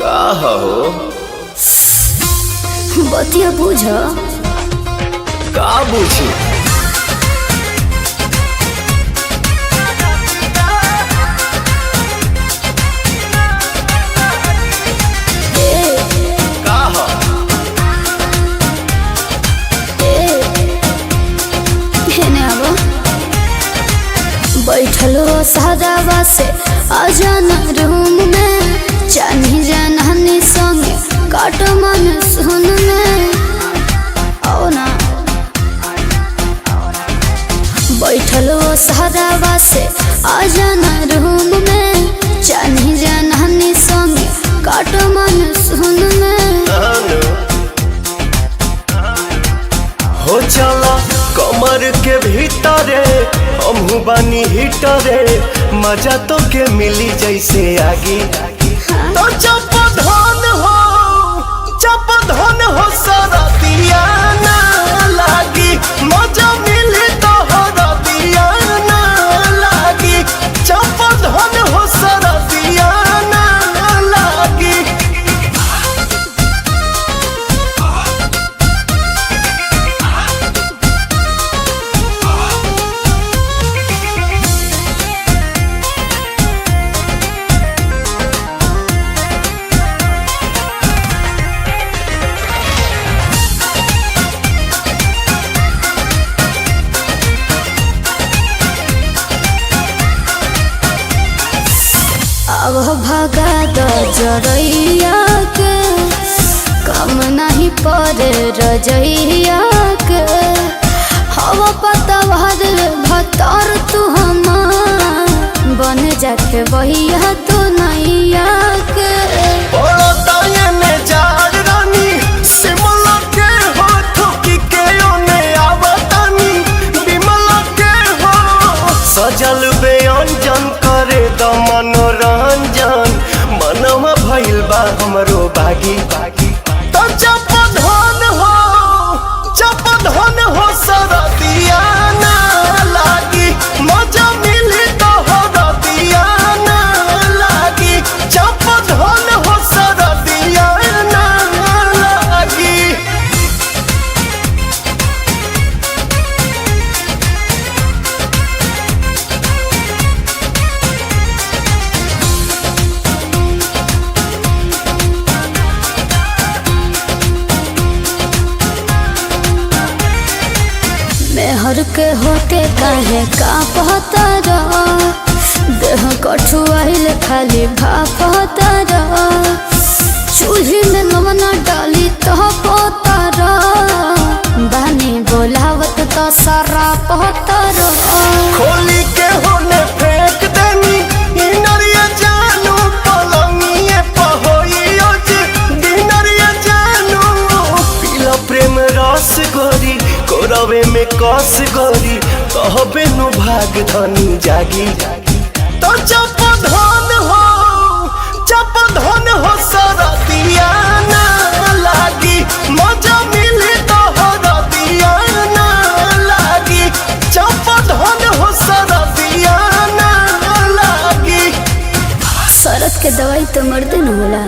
का हो बतिया बुझ का बुझी का हो बैठलो सादावा से आजाना रूम में चानी जाननी संगे काट मन सुन में आओ ना बैठलो सादावा से आजाना रूम में चानी जाननी संगे काट मन सुन में हो चला कमर के भीतरे हमहू बानी हिटरे मजा तो के मिली जैसे आगी तो जब धन हो सारा दिया ना लागी मजा मिली तो हरा दिया ना लागी जब धन हो सारा दिया ना लागी अब भगा दो जरैया के कम नहीं पड़े रजैया के हवा पता भतर तू हम बन जाके बहिया तो नैया के सजल व्यंजन करे द मनोरंजन मनवा भइल बा हमरो बागी तो जब धन हो सारा दिया ना लागी मजा मिली तो हरा दिया ना लागी जब धन हो सारा दिया ना लागी मेहर के होके काहे का पता रहा देह कठुआइल खाली भापता रहा चूल्ही में नमना डाली तो पोता रहा बानी बोलावत तो सारा पता रहा खोली के होने फेंक देनी इनरिया जानू पलंगिए पहोइयो जे दिनरिया जानू पीला प्रेम रस गोरी कोरवे में कस गोरी कहबे नु भाग धनी जागी तो जब धन हो सारा दिया ना लागी मजा मिली तो हरा दिया ना लागी जब धन हो सारा दिया ना लागी शरत के दवाई तो मर्दे न होला।